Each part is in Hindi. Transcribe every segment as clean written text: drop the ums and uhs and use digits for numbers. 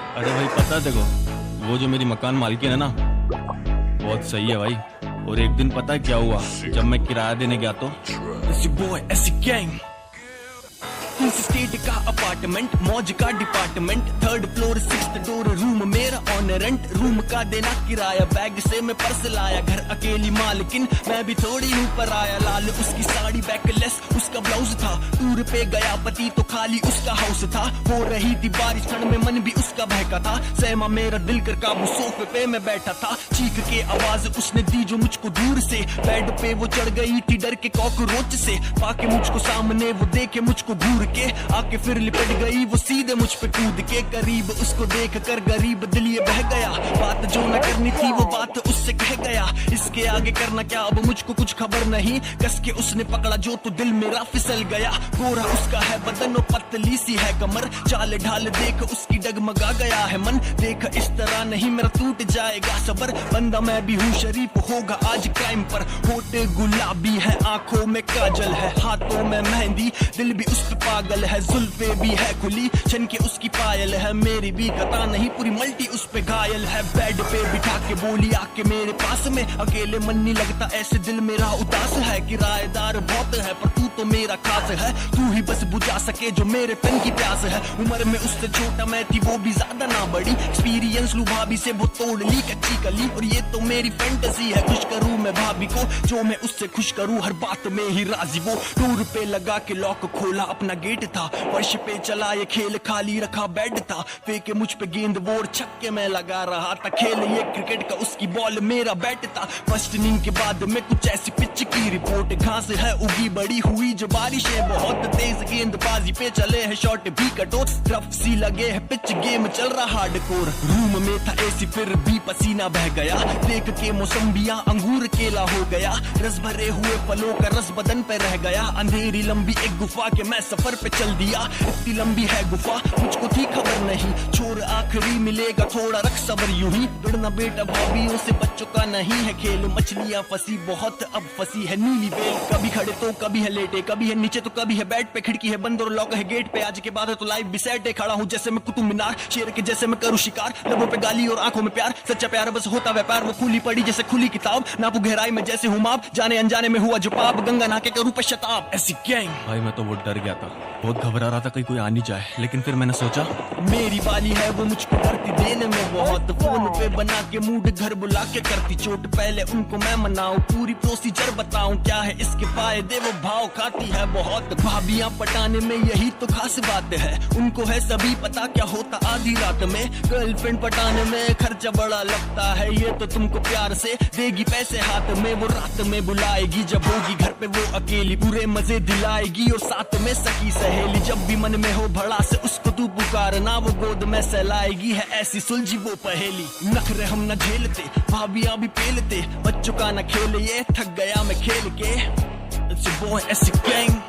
अरे भाई पता है देखो, वो जो मेरी मकान मालकिन है ना, बहुत सही है भाई। और एक दिन पता है क्या हुआ, जब मैं किराया देने गया तो स्टेट का अपार्टमेंट, मौज का department, third floor sixth door, room मेरा ऑन रेंट, रूम का देना किराया, बैग से मैं पर्स लाया, घर अकेली मालकिन, मैं भी थोड़ी ऊपर आया, लाल उसकी साड़ी बैकलेस उसका ब्लाउज था, टूर पे गया पति तो खाली उसका हाउस था, हो रही थी बारिश ठंड में मन भी उसका बहका था, सहमा मेरा दिल कर काबू, सोफे पे मैं बैठा था, चीख के आवाज उसने दी जो मुझको दूर से, बेड पे वो चढ़ गई थी डर के कॉकरोच से, पाके मुझको सामने वो देखे मुझको घूर के, आके फिर लिपट गई वो सीधे मुझ पे कूद के, करीब उसको देख कर गरीब दिल ये बह गया, बात जो न करनी थी वो बात उससे कह गया, इसके आगे करना क्या अब मुझको कुछ खबर नहीं, कस के उसने पकड़ा जो तो दिल मेरा फिसल गया, गोरा उसका है बदन और पतली सी है कमर, चाल ढाल देख उसकी डगमगा गया है मन, देख इस तरह नहीं मेरा टूट जाएगा सबर, बंदा मैं भी हूँ शरीफ होगा आज क्राइम पर, होठे गुलाबी है आंखों में काजल है, हाथों में मेहंदी, दिल भी उस पे पागल है, जुल्फे भी है खुली छन के उसकी पायल है, मेरी भी कथा नहीं पूरी मल्टी उस पे घायल है, बेड पे बिठा के बोली आके मेरे पास में, अकेले मन नहीं लगता ऐसे दिल मेरा उदास है, किराएदार बहुत है पर तू तो मेरा खास है, तू ही बस बुझा सके जो मेरे तन की प्यास है, उम्र में उससे छोटा मैं थी वो भी ज्यादा ना बड़ी, एक्सपीरियंस लू भाभी से वो तोड़ ली कच्ची कली, और ये तो मेरी फैंटेसी है, खुश करूँ मैं भाभी को जो मैं उससे खुश करूँ, हर बात में ही राजी वो, टूर पे लगा के लॉक खोला अपना गेट था, फर्श पे चला ये खेल खाली रखा बेड था, फेंके मुझ पे गेंद वो और छक्के में लगा रहा था, खेल ये क्रिकेट का उसकी बॉल मेरा बैट था, फर्स्ट इनिंग के बाद में कुछ ऐसी पिच की रिपोर्ट, घास है उगी बड़ी हुई जो बारिशें बहुत तेज, गेंदबाजी पे चले हैं शॉट भी कटो, रफ सी लगे है पिच गेम चल रहा हार्डकोर, रूम में था एसी फिर भी पसीना बह गया, देख के मौसम्बियां अंगूर केला हो गया, रस भरे हुए फलों का रस बदन पे रह गया, अंधेरी लंबी एक गुफा के मैं सफर पे चल दिया, इतनी लंबी है गुफा मुझको थी खबर नहीं, छोर आखिरी मिलेगा थोड़ा रख सबर यूं ही, बिड़ना बेटा भाभीओं से बच्चों का नहीं है खेल, मछलियां फंसी बहुत अब फंसी है नीली बेल, कभी खड़े तो कभी है लेटे, कभी है नीचे तो कभी है बेड पे, खिड़की है बंद और लॉक है गेट पे, आज के बाद तो लाइफ भी सेट है, खड़ा हूँ जैसे मैं कुतुब मीनार, शेर के जैसे मैं करूँ शिकार, लबों पे गाली और आंखों में प्यार, सच्चा प्यार बस होता व्यापार, वो खुली पड़ी जैसे खुली किताब, नापू गहराई में जैसे हूँ माप, जाने अनजाने में हुआ जो पाप, गंगा नाके करूँ पश्चाताप, ऐसी गैंग। भाई मैं तो वो डर गया था, बहुत घबरा रहा था कहीं कोई आ नहीं जाए, लेकिन फिर मैंने सोचा मेरी वाली है वो मुझको करती देने में बहुत, फोन पे बना के मूड घर बुला के करती चोट, पहले उनको मैं मनाऊं पूरी प्रोसीजर बताऊं क्या है इसके फायदे, वो भाव खाती है बहुत, भाभियां पटाने में यही तो खास बात है, उनको है सभी पता क्या होता आधी रात में, गर्लफ्रेंड पटाने में खर्चा बड़ा लगता है, ये तो तुमको प्यार से देगी पैसे हाथ में, वो रात में बुलाएगी जब होगी घर पे वो अकेली, पूरे मजे दिलाएगी और साथ में सखी सहेली, जब भी मन में हो भड़ा से उसको तू पुकारना, वो गोद में सहलाएगी है ऐसी सुलझी वो पहेली, नखरे हम न झेलते भाभियां भी पेलते, बच्चों का न खेल ये थक गया मैं खेल के, It's your boy ऐसी गैंग।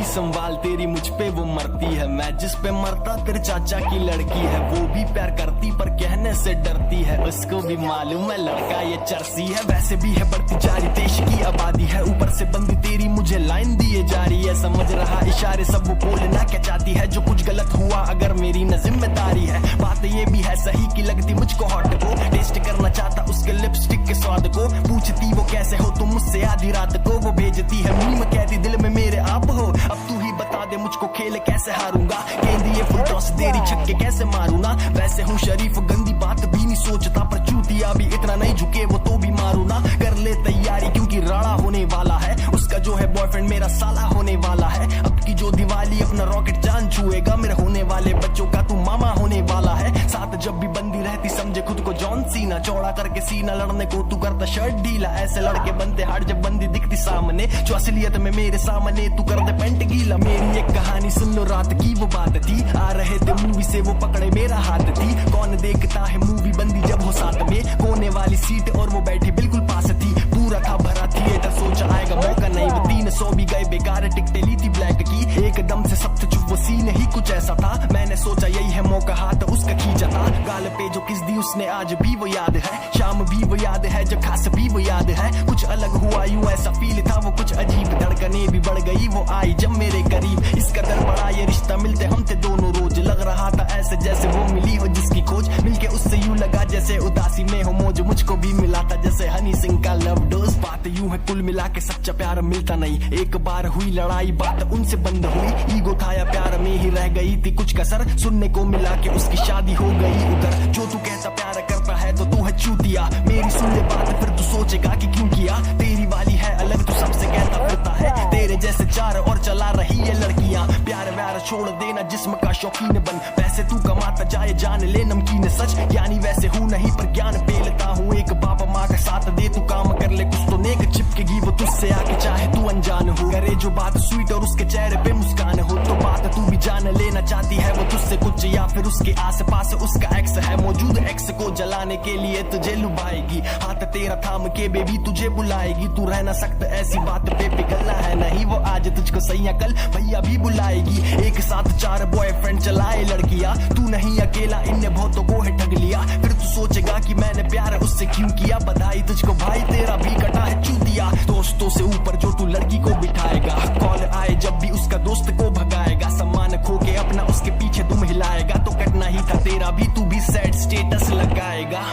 संभाल तेरी मुझ पे वो मरती है, मैं जिस पे मरता तेरे चाचा की लड़की है, वो भी प्यार करती पर कहने से डरती है, उसको भी मालूम है लड़का ये चरसी है, वैसे भी है बढ़ती जारी देश की आबादी है, ऊपर से बंदी तेरी मुझे लाइन दिए जा रही है, समझ रहा इशारे सब वो बोलना क्या चाहती है, जो कुछ गलत हुआ अगर मेरी न जिम्मेदारी है, बात ये भी है सही की लगती मुझको हॉट को, टेस्ट करना चाहता उसके लिपस्टिक के स्वाद को, पूछती वो कैसे हो तुम मुझसे आधी रात को, वो भेजती है मीम कहती दिल में मेरे आप हो, अब तू ही बता दे मुझको खेल कैसे हारूंगा, गेंद ये फुल टॉस देरी छक्के कैसे मारूं ना, वैसे हूँ शरीफ गंदी बात भी नहीं सोचता, पर चूतिया भी इतना नहीं झुके वो तो भी मारू ना, कर ले तैयारी क्योंकि राड़ा होने वाला है, उसका जो है बॉयफ्रेंड मेरा साला होने वाला है, अब की जो दिवाली अपना रॉकेट जान छुएगा, मेरे होने वाले बच्चों का तू मामा होने वाला है, साथ जब भी बंदी रहती समझे खुद को जॉन सीना, चौड़ा करके सीना लड़ने को तू करता शर्ट ढीला, ऐसे लड़के बनते हार्ड जब बंदी दिखती सामने, जो असलियत में मेरे सामने तू कर दे पेंट गीला, मेरी एक कहानी सुन लो रात की वो बात थी, आ रहे थे मूवी से वो पकड़े मेरा हाथ थी, कौन देखता है मूवी बंदी जब हो साथ में, कोने वाली सीट और वो बैठी बिल्कुल पास थी, पूरा था भरा थिएटर सोचा आएगा मौका नहीं, वो 300 100 भी गए बेकार, टिकटे ली थी ब्लैक की, एकदम से सब चुप, वो सीन ही कुछ ऐसा था। मैंने सोचा यही है मौका, हाथ उसका खींचा था, गाल पे जो किस दी उसने आज भी वो याद है, शाम भी वो याद है, जब खास भी वो याद है। कुछ अलग हुआ यूं ऐसा फील था वो कुछ अजीब, धड़कने भी बढ़ गई वो आई जब मेरे करीब। इस कदर बड़ा ये रिश्ता, मिलते हम थे दोनों रोज, लग रहा था ऐसे जैसे वो मिली हो जिसकी खोज। मिलके उससे यूं लगा जैसे उदासी में हो मौज, मुझको भी मिला था जैसे हनी सिंह का लव डोज। बात यूं है कुल मिला के सच्चा प्यार मिलता नहीं, एक बार हुई लड़ाई बात उनसे बंद हुई, ईगो था या प्यार में ही रह गई थी कुछ कसर। सुनने को मिला कि उसकी शादी हो गई उधर, जो तू कहता प्यार करता है तो तू है चूतिया, मेरी सुन ले बात फिर तू सोचेगा कि क्यों किया। तेरी वाली है अलग, तू सबसे कहता फिरता है, तेरे जैसे चार और चला रही है लड़कियां। प्यार व्यार छोड़ देना, जिस्म का शौकीन बन, पैसे तू कमाता जाए जान ले नमकीन सच। ज्ञानी वैसे हूँ नहीं पर ज्ञान पेलता हूँ, एक बाप माँ का साथ दे तू काम कर ले कुछ तो नेक, चिपकेगी वो तुझसे आके चाहे तू अनजान हो। करे जो बात स्वीट और उसके चेहरे पे मुस्कान हो, तो बात तू भी जान लेना चाहती है वो तुझसे कुछ, या फिर उसके आस पास उसका एक्स है मौजूद, एक्स को जलाने के लिए तुझे लुभाएगी, हाथ तेरा थाम के बेबी तुझे बुलाएगी। तू रह ना सकता ऐसी बात पे पिघलना है नहीं, वो आज तुझको सही कल भैया भी बुलाएगी। एक साथ 4 बॉयफ्रेंड चलाए लड़कियां, तू नहीं अकेला, इनने बहुतों को है ठग लिया। फिर तू सोचेगा कि मैंने प्यार उससे क्यों किया, बधाई तुझको भाई तेरा भी कटा है चूतिया। दोस्तों से ऊपर जो तू लड़की को बिठाएगा, कॉल आए जब भी उसका दोस्त को भगाएगा, सम्मान खो के अपना उसके पीछे तुम हिलाएगा, तो कटना ही था तेरा भी, तू भी सैड स्टेटस लगाएगा,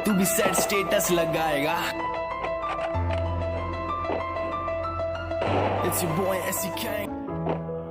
तू भी सैड स्टेटस लगाएगा। It's your boy SEK।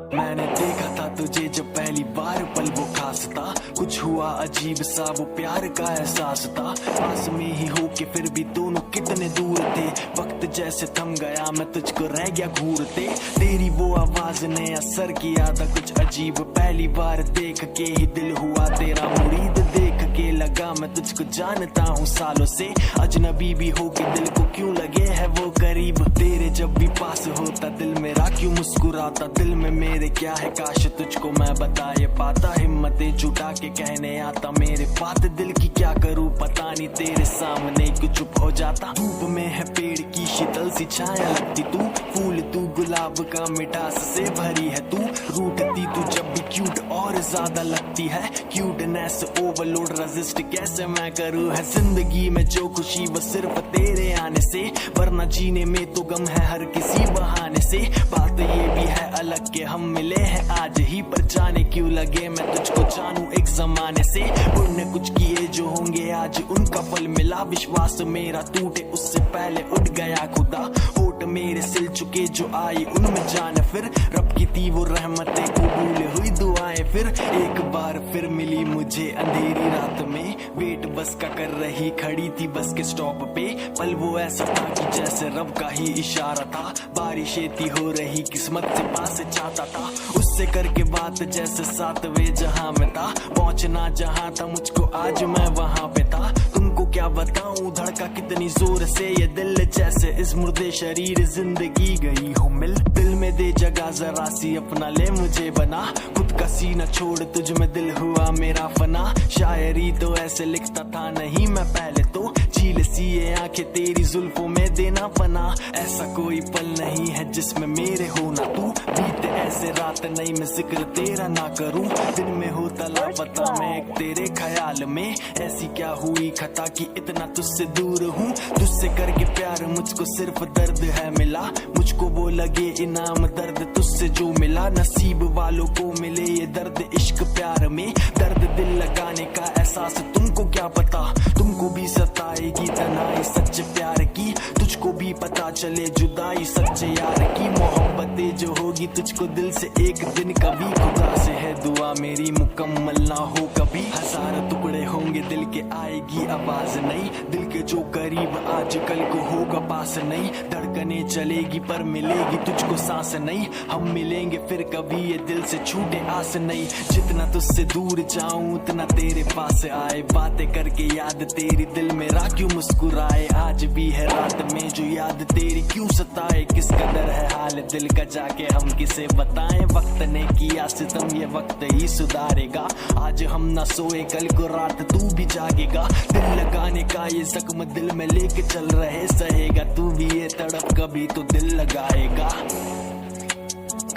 मैंने देखा था तुझे जब पहली बार, पल वो खास था, कुछ हुआ अजीब सा, वो प्यार का एहसास था। पास में ही हो के फिर भी दोनों कितने दूर थे, वक्त जैसे थम गया मैं तुझको रह गया घूरते। तेरी वो आवाज ने असर किया था कुछ अजीब, पहली बार देख के ही दिल हुआ तेरा मुरीद, देख के लगा मैं तुझको जानता हूँ सालों से। अजनबी भी हो के दिल को क्यों लगे है वो करीब, तेरे जब भी पास होता दिल मेरा क्यों मुस्कुराता। दिल में मेरे क्या है काश तुझको मैं बता ये पाता, हिम्मतें जुटा के कहने आता मेरे बात, दिल की क्या करूँ पता नहीं तेरे सामने क्यों चुप हो जाता। धूप में है पेड़ की शीतल सी छाया लगती तू, फूल तू गुलाब का मिठास से भरी है तू, रूठती तू जब भी क्यूट और ज्यादा लगती है, क्यूटनेस ओवरलोड रेजिस्ट कैसे मैं करूँ। है जिंदगी में जो खुशी वो सिर्फ तेरे आने से, वरना जीने में तो गम है हर किसी बहाने से। बात ये भी है अलग के हम मिले हैं आज ही, पर जाने क्यों लगे मैं तुझको जानूं एक जमाने से। पुण्य कुछ किए जो होंगे आज उनका फल मिला, विश्वास मेरा टूटे उससे पहले उठ गया खुदा। होठ मेरे सिल चुके जो आई उनमें जान, फिर रब की थी वो रहमतें कबूल हुई दुआएं, फिर एक बार फिर मिली मुझे अंधेरी रात में, वेट बस का कर रही खड़ी थी बस के स्टॉप पे। पल वो ऐसा था कि जैसे रब का ही इशारा था, बारिशें थी हो रही किस्मत से पास चाहता था, उससे करके बात जैसे 7वें जहां में था, पहुंचना जहां था मुझको आज मैं वहां पे था। तुमको क्या बताऊं धड़का कितनी जोर से ये दिल, जैसे इस मुर्दे शरीर जिंदगी गई हो मिल। दिल में दे जगह जरा सी अपना ले मुझे बना, खुद का सीना छोड़ तुझ में दिल हुआ मेरा फना। शायरी तो ऐसे लिखता था नहीं मैं पहले तो, झील सी ये आंखें तेरी जुल्फों में देना पना। ऐसा कोई पल नहीं है जिसमें मेरे हो ना तू, बीते ऐसे रात नहीं मैं जिक्र तेरा ना करूं। दिन में होता लापता मैं एक तेरे ख्याल में, ऐसी क्या हुई खता कि इतना तुझसे दूर हूँ। तुझसे करके प्यार मुझको सिर्फ दर्द है मिला, मुझको वो लगे इनाम दर्द तुझसे जो मिला। नसीब वालों को मिले ये दर्द इश्क प्यार में, दर्द दिल लगाने का एहसास तुमको क्या पता। तुमको भी सताएगी तन्हाई सच्चे प्यार की, तुझको भी पता चले जुदाई सच्चे यार की। मोहब्बतें जो होगी तुझको दिल से एक दिन कभी, खुदा से है दुआ मेरी मुकम्मल ना हो कभी। 1000 टुकड़े होंगे दिल के आएगी आवाज नहीं, दिल के जो करीब आज कल को होगा पास नहीं। धड़कने चलेगी पर मिलेगी तुझको सांस नहीं, हम मिलेंगे फिर कभी ये दिल से छूटे आस नहीं। जितना तुझसे दूर जाऊं उतना तेरे पास आए, बातें करके याद तेरी दिल मेरा क्यों मुस्कुराए। आज भी है रात में आए जो याद तेरी क्यों सताए, किस कदर है हाल दिल का जाके हम किसे बताएं। वक्त ने किया सितम ये वक्त ही सुधारेगा, आज हम ना सोए कल को रात तू भी जागेगा। दिल लगाने का ये जख्म दिल में लेके चल रहे, सहेगा तू भी ये तड़प, कभी तो दिल लगाएगा,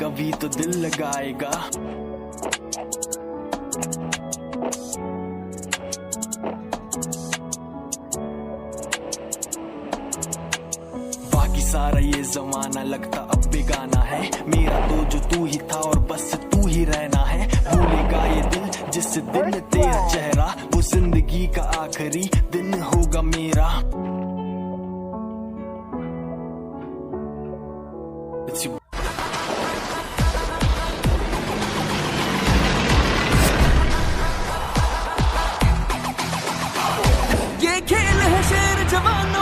कभी तो दिल लगाएगा। बाकी सारा ये जमाना लगता अब बेगाना है, मेरा तो जो तू ही था और बस तू ही रहना है। भूलेगा ये दिल जिस दिन तेरा चेहरा, वो जिंदगी का आखिरी दिन होगा मेरा। ये खेल है शेर जवानों